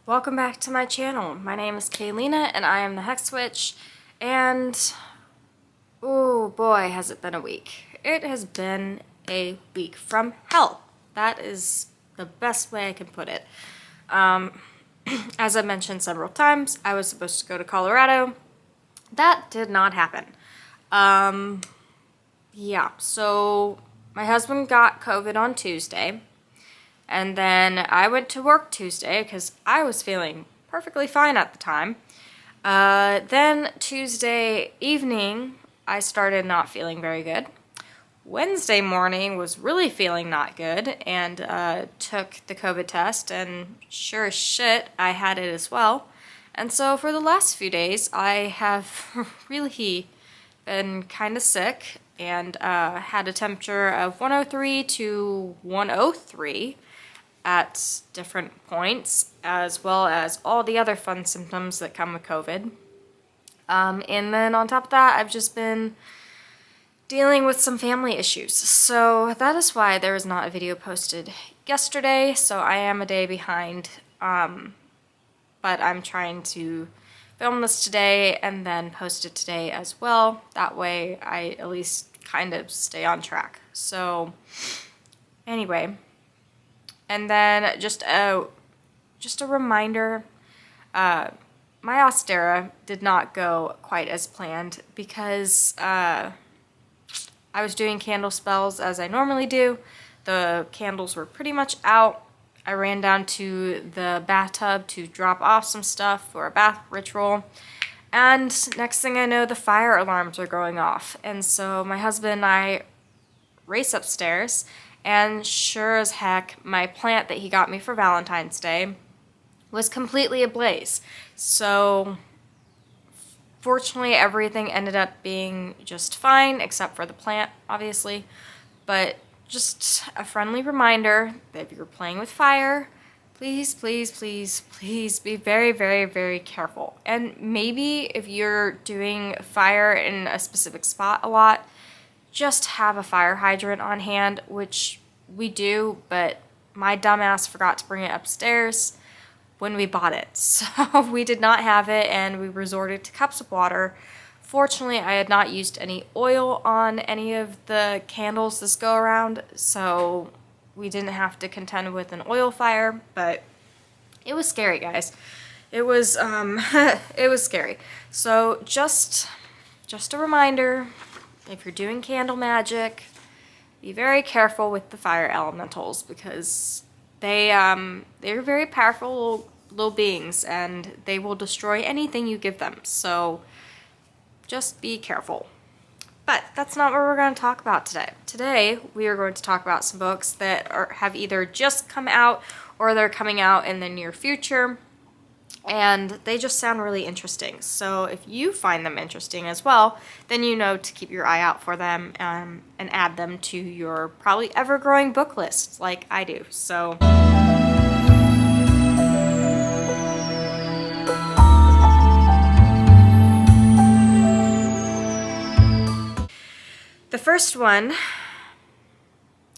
Welcome back to my channel. My name is Kaylina and I am the Hex Witch, and oh boy has it been a week. It has been a week from hell. That is the best way I can put it. As I mentioned several times, I was supposed to go to Colorado. That did not happen. Yeah, so my husband got COVID on Tuesday. And then I went to work Tuesday because I was feeling perfectly fine at the time. Then Tuesday evening, I started not feeling very good. Wednesday morning was really feeling not good and took the COVID test, and sure as shit, I had it as well. And so for the last few days, I have really been kind of sick and had a temperature of 103 to 103 at different points, as well as all the other fun symptoms that come with COVID. And then on top of that, I've just been dealing with some family issues. So that is why there was not a video posted yesterday, so I am a day behind. But I'm trying to film this today and then post it today as well. That way I at least kind of stay on track. So anyway, and then just a reminder, my Austera did not go quite as planned because I was doing candle spells as I normally do. The candles were pretty much out. I ran down to the bathtub to drop off some stuff for a bath ritual. And next thing I know, the fire alarms are going off. And so my husband and I race upstairs, and sure as heck, my plant that he got me for Valentine's Day was completely ablaze. So fortunately, everything ended up being just fine, except for the plant, obviously. But just a friendly reminder that if you're playing with fire, please, please, please, please be very, very, very careful. And maybe if you're doing fire in a specific spot a lot, just have a fire hydrant on hand, which we do, but my dumbass forgot to bring it upstairs when we bought it. So we did not have it, and we resorted to cups of water. Fortunately, I had not used any oil on any of the candles this go around, so we didn't have to contend with an oil fire, but it was scary, guys. It was, it was scary. So just a reminder, if you're doing candle magic, be very careful with the fire elementals because they're very powerful little beings and they will destroy anything you give them. So just be careful. But that's not what we're going to talk about today. Today we are going to talk about some books that have either just come out or they're coming out in the near future. And they just sound really interesting. So if you find them interesting as well, then you know to keep your eye out for them and add them to your probably ever-growing book list like I do. So the first one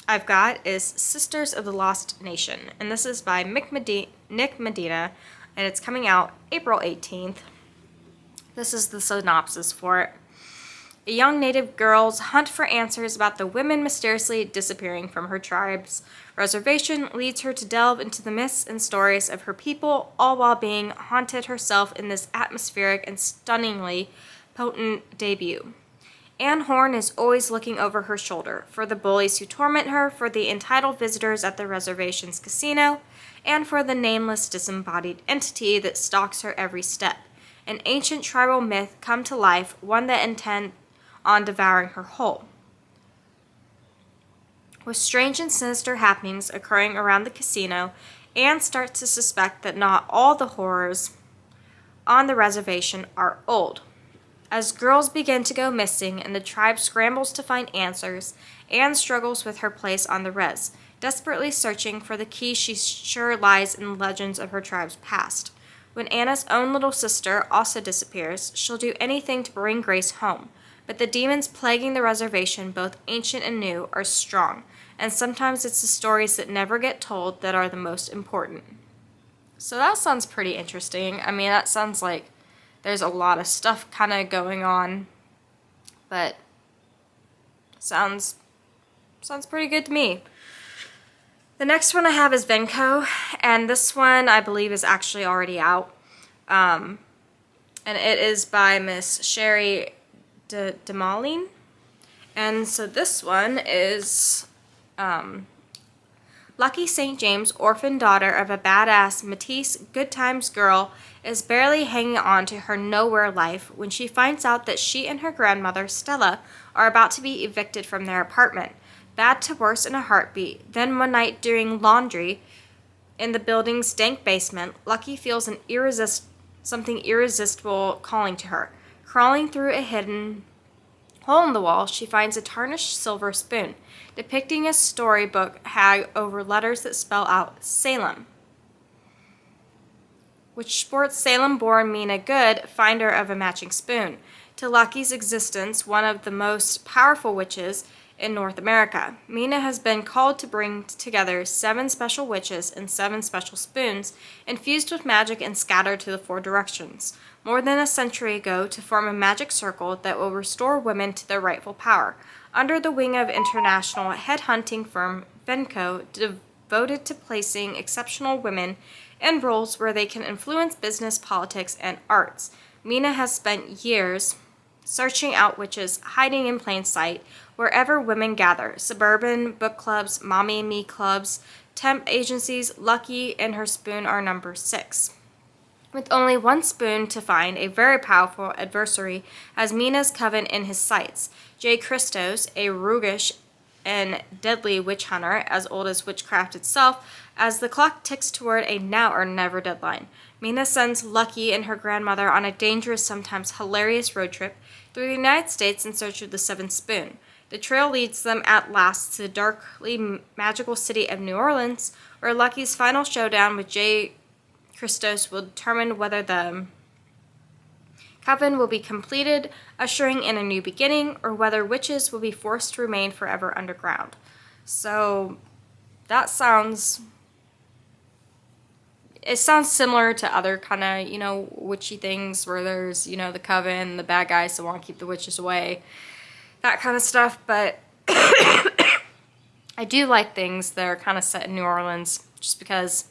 I've got is Sisters of the Lost Nation, and this is by Nick Medina, and it's coming out April 18th. This is the synopsis for it. A young native girl's hunt for answers about the women mysteriously disappearing from her tribe's reservation leads her to delve into the myths and stories of her people, all while being haunted herself in this atmospheric and stunningly potent debut. Anne Horn is always looking over her shoulder, for the bullies who torment her, for the entitled visitors at the reservation's casino, and for the nameless disembodied entity that stalks her every step. An ancient tribal myth come to life, one that intends on devouring her whole. With strange and sinister happenings occurring around the casino, Anne starts to suspect that not all the horrors on the reservation are old. As girls begin to go missing and the tribe scrambles to find answers, Anne struggles with her place on the res, desperately searching for the key she's sure lies in the legends of her tribe's past. When Anna's own little sister also disappears, she'll do anything to bring Grace home, but the demons plaguing the reservation, both ancient and new, are strong, and sometimes it's the stories that never get told that are the most important. So that sounds pretty interesting. I mean, that sounds like there's a lot of stuff kind of going on, but sounds pretty good to me. The next one I have is Venko, and this one I believe is actually already out. And it is by Miss Sherry DeMaline. And so this one is Lucky St. James, orphan daughter of a badass Matisse Good Times girl, is barely hanging on to her nowhere life when she finds out that she and her grandmother, Stella, are about to be evicted from their apartment. Bad to worse in a heartbeat. Then one night during laundry in the building's dank basement, Lucky feels something irresistible calling to her. Crawling through a hidden hole in the wall, she finds a tarnished silver spoon, depicting a storybook hag over letters that spell out Salem, which sports Salem-born Mina Good, finder of a matching spoon. To Lucky's existence, one of the most powerful witches in North America. Mina has been called to bring together 7 special witches and 7 special spoons, infused with magic and scattered to the 4 directions, more than a century ago, to form a magic circle that will restore women to their rightful power, under the wing of international headhunting firm Venko, devoted to placing exceptional women in roles where they can influence business, politics, and arts. Mina has spent years searching out witches hiding in plain sight wherever women gather: suburban book clubs, mommy and me clubs, temp agencies. Lucky and her spoon are number 6. With only one spoon to find, a very powerful adversary has Mina's coven in his sights. J. Christos, a roguish and deadly witch hunter, as old as witchcraft itself, as the clock ticks toward a now or never deadline. Mina sends Lucky and her grandmother on a dangerous, sometimes hilarious road trip through the United States in search of the 7th spoon. The trail leads them at last to the darkly magical city of New Orleans, where Lucky's final showdown with J. Christos will determine whether the coven will be completed, ushering in a new beginning, or whether witches will be forced to remain forever underground. So that sounds similar to other kind of, witchy things where there's, the coven, the bad guys that want to keep the witches away, that kind of stuff. But I do like things that are kind of set in New Orleans, just because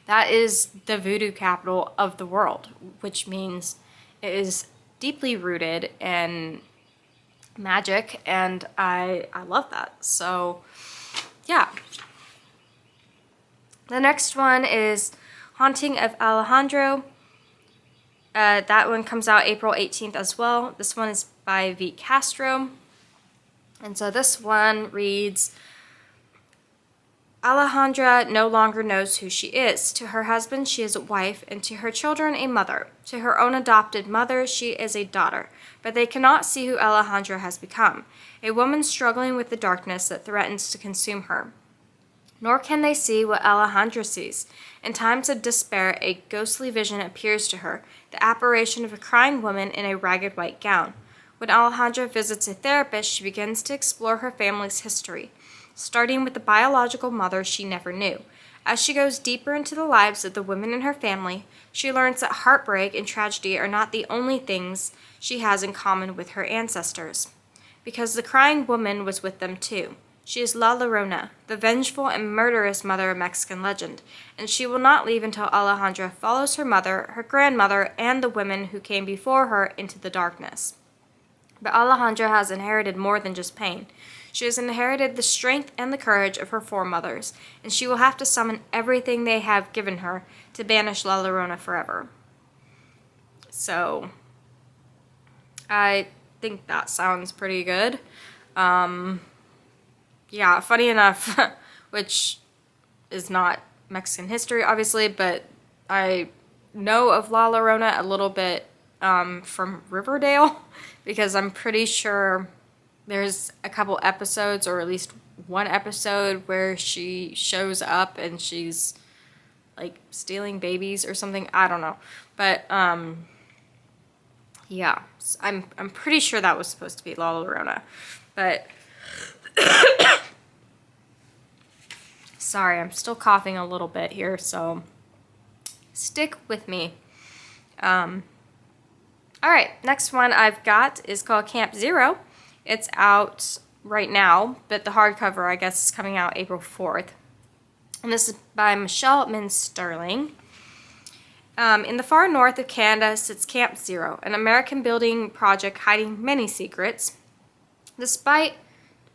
that is the voodoo capital of the world, which means it is deeply rooted in magic, and I love that. So, yeah. The next one is Haunting of Alejandro. That one comes out April 18th as well. This one is by V. Castro. And so this one reads, Alejandra no longer knows who she is. To her husband, she is a wife, and to her children, a mother. To her own adopted mother, she is a daughter. But they cannot see who Alejandra has become, a woman struggling with the darkness that threatens to consume her. Nor can they see what Alejandra sees. In times of despair, a ghostly vision appears to her, the apparition of a crying woman in a ragged white gown. When Alejandra visits a therapist, she begins to explore her family's history, starting with the biological mother she never knew. As she goes deeper into the lives of the women in her family, she learns that heartbreak and tragedy are not the only things she has in common with her ancestors, because the crying woman was with them too. She is La Llorona, the vengeful and murderous mother of Mexican legend, and she will not leave until Alejandra follows her mother, her grandmother, and the women who came before her into the darkness. But Alejandra has inherited more than just pain. She has inherited the strength and the courage of her foremothers, and she will have to summon everything they have given her to banish La Llorona forever. So, I think that sounds pretty good. Yeah, funny enough, which is not Mexican history, obviously, but I know of La Llorona a little bit from Riverdale, because I'm pretty sure there's a couple episodes, or at least one episode, where she shows up and she's like stealing babies or something. I don't know, but yeah, I'm pretty sure that was supposed to be La Llorona, but sorry, I'm still coughing a little bit here, so Stick with me. All right, next one I've got is called Camp Zero. It's out right now, but the hardcover, I guess, is coming out April 4th. And this is by Michelle Sterling. In the far north of Canada sits Camp Zero, an American building project hiding many secrets. Despite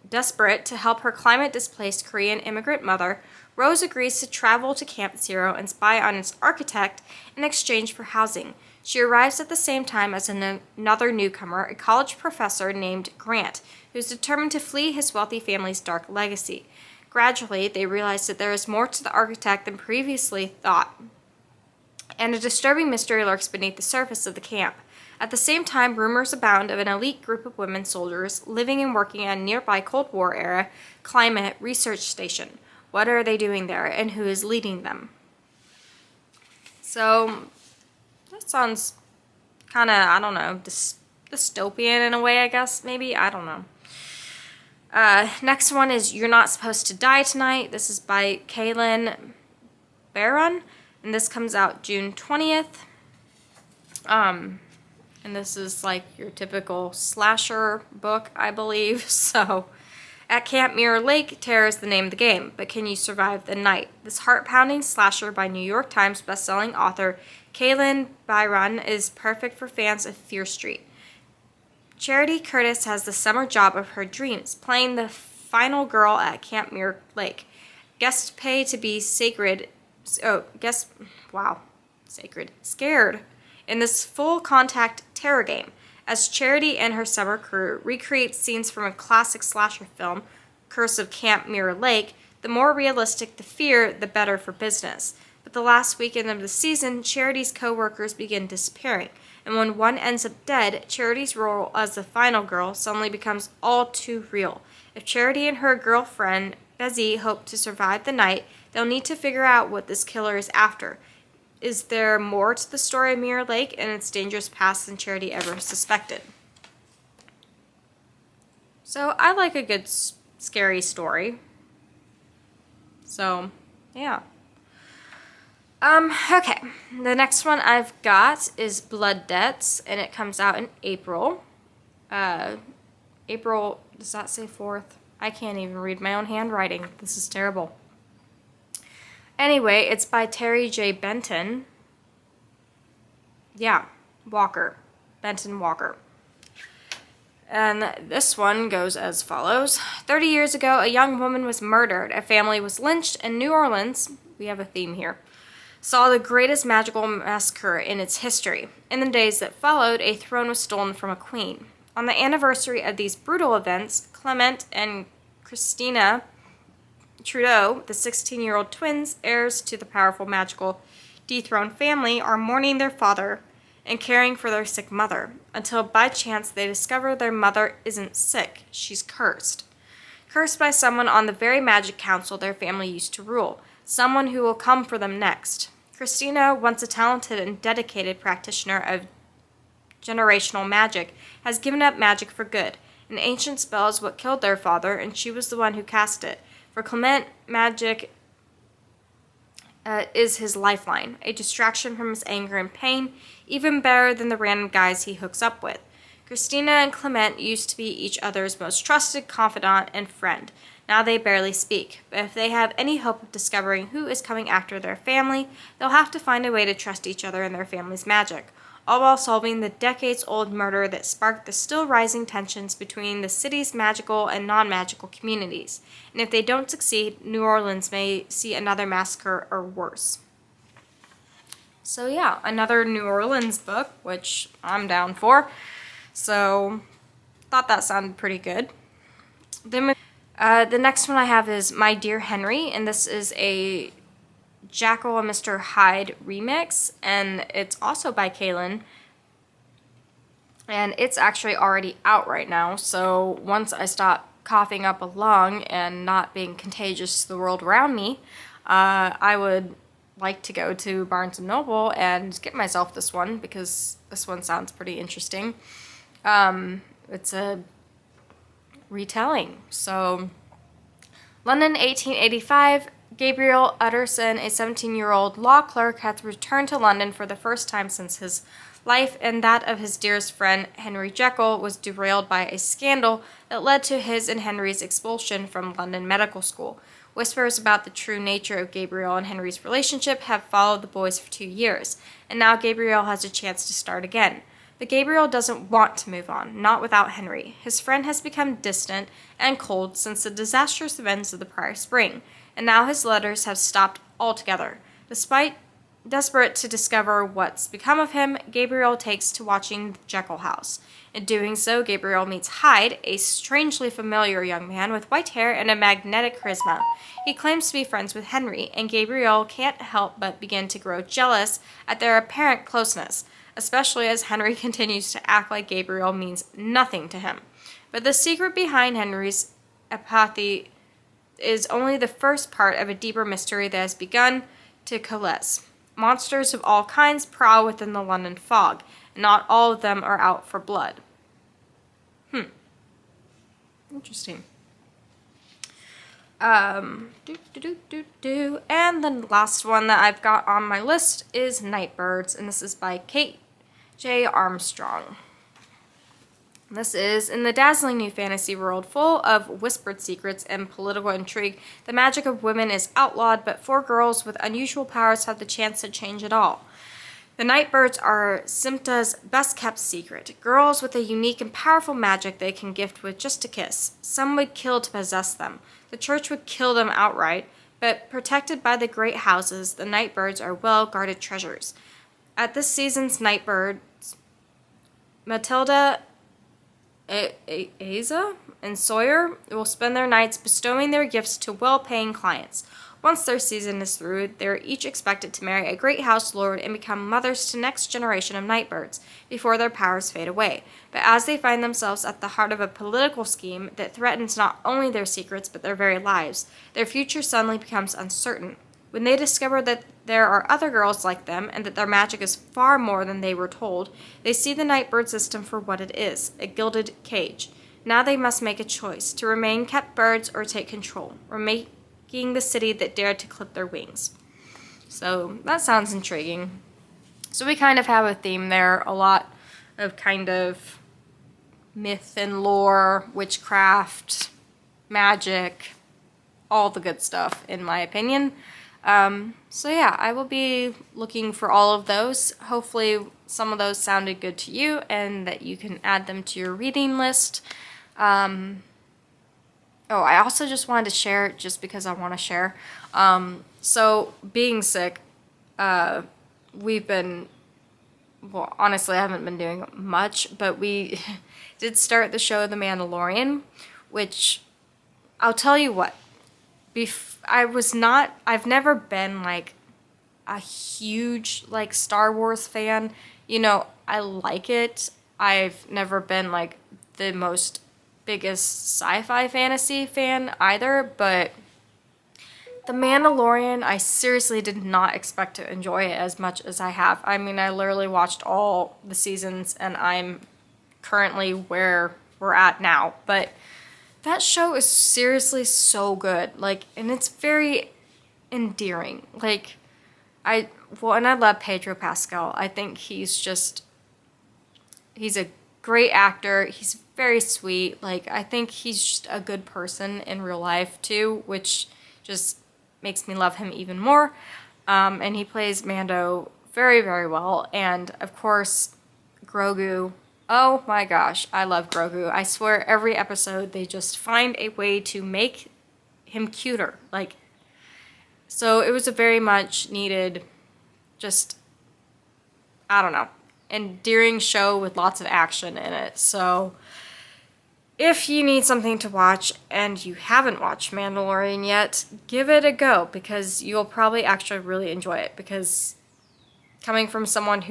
desperate to help her climate-displaced Korean immigrant mother, Rose agrees to travel to Camp Zero and spy on its architect in exchange for housing. She arrives at the same time as another newcomer, a college professor named Grant, who's determined to flee his wealthy family's dark legacy. Gradually, they realize that there is more to the architect than previously thought, and a disturbing mystery lurks beneath the surface of the camp. At the same time, rumors abound of an elite group of women soldiers living and working at a nearby Cold War-era climate research station. What are they doing there, and who is leading them? So, that sounds kind of, I don't know, dystopian in a way, I guess, maybe? I don't know. Next one is You're Not Supposed to Die Tonight. This is by Kaylin Barron, and this comes out June 20th. And this is like your typical slasher book, I believe. So, at Camp Mirror Lake, terror is the name of the game, but can you survive the night? This heart-pounding slasher by New York Times bestselling author Kaylin Byron is perfect for fans of Fear Street. Charity Curtis has the summer job of her dreams, playing the final girl at Camp Mirror Lake. Guests pay to be scared in this full-contact terror game, as Charity and her summer crew recreate scenes from a classic slasher film, Curse of Camp Mirror Lake. The more realistic the fear, the better for business. But the last weekend of the season, Charity's co-workers begin disappearing, and when one ends up dead, Charity's role as the final girl suddenly becomes all too real. If Charity and her girlfriend, Bezzy, hope to survive the night, they'll need to figure out what this killer is after. Is there more to the story of Mirror Lake and its dangerous past than Charity ever suspected? So, I like a good scary story. So, yeah. Okay. The next one I've got is Blood Debts, and it comes out in April. April, does that say 4th? I can't even read my own handwriting. This is terrible. Anyway, it's by Terry J. Benton. Yeah, Walker. Benton Walker. And this one goes as follows. 30 years ago, a young woman was murdered. A family was lynched, and New Orleans, we have a theme here, saw the greatest magical massacre in its history. In the days that followed, a throne was stolen from a queen. On the anniversary of these brutal events, Clement and Christina Trudeau, the 16-year-old twins, heirs to the powerful magical dethroned family, are mourning their father and caring for their sick mother, until by chance they discover their mother isn't sick, she's cursed. Cursed by someone on the very magic council their family used to rule, someone who will come for them next. Christina, once a talented and dedicated practitioner of generational magic, has given up magic for good. An ancient spell is what killed their father, and she was the one who cast it. For Clement, magic is his lifeline, a distraction from his anger and pain, even better than the random guys he hooks up with. Christina and Clement used to be each other's most trusted confidant and friend. Now they barely speak, but if they have any hope of discovering who is coming after their family, they'll have to find a way to trust each other and their family's magic, all while solving the decades-old murder that sparked the still rising tensions between the city's magical and non-magical communities. And if they don't succeed, New Orleans may see another massacre or worse. So yeah, another New Orleans book, which I'm down for. So, thought that sounded pretty good. Then the next one I have is My Dear Henry, and this is a Jekyll and Mr. Hyde remix, and it's also by Kaylin, and it's actually already out right now, so once I stop coughing up a lung and not being contagious to the world around me, I would like to go to Barnes & Noble and get myself this one, because this one sounds pretty interesting. It's a retelling, so London 1885, Gabriel Utterson, a 17-year-old law clerk, has returned to London for the first time since his life and that of his dearest friend Henry Jekyll was derailed by a scandal that led to his and Henry's expulsion from London Medical School. Whispers about the true nature of Gabriel and Henry's relationship have followed the boys for 2 years, and now Gabriel has a chance to start again. But Gabriel doesn't want to move on, not without Henry. His friend has become distant and cold since the disastrous events of the prior spring, and now his letters have stopped altogether. Despite desperate to discover what's become of him, Gabriel takes to watching the Jekyll House. In doing so, Gabriel meets Hyde, a strangely familiar young man with white hair and a magnetic charisma. He claims to be friends with Henry, and Gabriel can't help but begin to grow jealous at their apparent closeness, especially as Henry continues to act like Gabriel means nothing to him. But the secret behind Henry's apathy is only the first part of a deeper mystery that has begun to coalesce. Monsters of all kinds prowl within the London fog, and not all of them are out for blood. Interesting. And the last one that I've got on my list is Nightbirds, and this is by Kate J. Armstrong. This is in the dazzling new fantasy world full of whispered secrets and political intrigue. The magic of women is outlawed, but 4 girls with unusual powers have the chance to change it all. The Nightbirds are Simta's best-kept secret, girls with a unique and powerful magic they can gift with just a kiss. Some would kill to possess them. The church would kill them outright, but protected by the great houses, the Nightbirds are well-guarded treasures. At this season's Nightbirds, Matilda, Asa, and Sawyer will spend their nights bestowing their gifts to well-paying clients. Once their season is through, they're each expected to marry a great house lord and become mothers to next generation of Nightbirds before their powers fade away. But as they find themselves at the heart of a political scheme that threatens not only their secrets but their very lives, their future suddenly becomes uncertain. When they discover that there are other girls like them and that their magic is far more than they were told, they see the Nightbird system for what it is, a gilded cage. Now they must make a choice, to remain kept birds or take control, making the city that dared to clip their wings. So that sounds intriguing. So we kind of have a theme there, a lot of kind of myth and lore, witchcraft, magic, all the good stuff in my opinion. So yeah, I will be looking for all of those. Hopefully some of those sounded good to you and that you can add them to your reading list. I also just wanted to share, just because I want to share. So being sick, we've been, well, honestly, I haven't been doing much, but we did start the show The Mandalorian, which I'll tell you what, I've never been like a huge like Star Wars fan. You know, I like it. I've never been like the most biggest sci-fi fantasy fan either, but The Mandalorian, I seriously did not expect to enjoy it as much as I have. I mean, I literally watched all the seasons and I'm currently where we're at now, but that show is seriously so good. Like, and it's very endearing. Like, and I love Pedro Pascal. I think he's a great actor. He's very sweet. Like, I think he's just a good person in real life too, which just makes me love him even more. And he plays Mando very, very well. And of course, Grogu. Oh my gosh, I love Grogu. I swear every episode they just find a way to make him cuter. Like, so it was a very much needed, just, I don't know, endearing show with lots of action in it. So if you need something to watch and you haven't watched Mandalorian yet, give it a go, because you'll probably actually really enjoy it, because coming from someone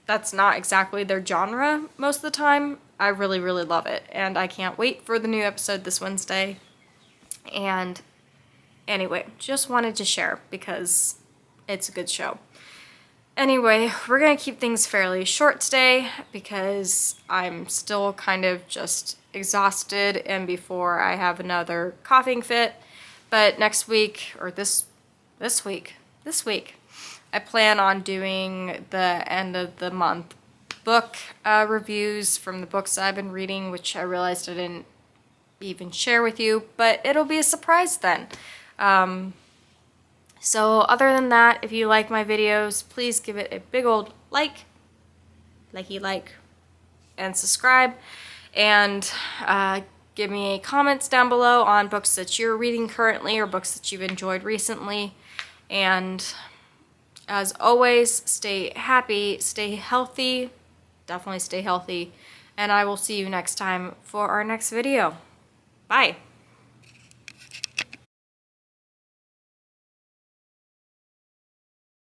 that's not exactly their genre most of the time, I really, really love it. And I can't wait for the new episode this Wednesday. And anyway, just wanted to share because it's a good show. Anyway, we're going to keep things fairly short today because I'm still kind of just exhausted and before I have another coughing fit. But next week, or this this week. I plan on doing the end of the month book reviews from the books I've been reading, which I realized I didn't even share with you, but it'll be a surprise then. So other than that, if you like my videos, please give it a big old like, and subscribe, and give me comments down below on books that you're reading currently or books that you've enjoyed recently. And as always, stay happy, stay healthy, definitely stay healthy, and I will see you next time for our next video. Bye.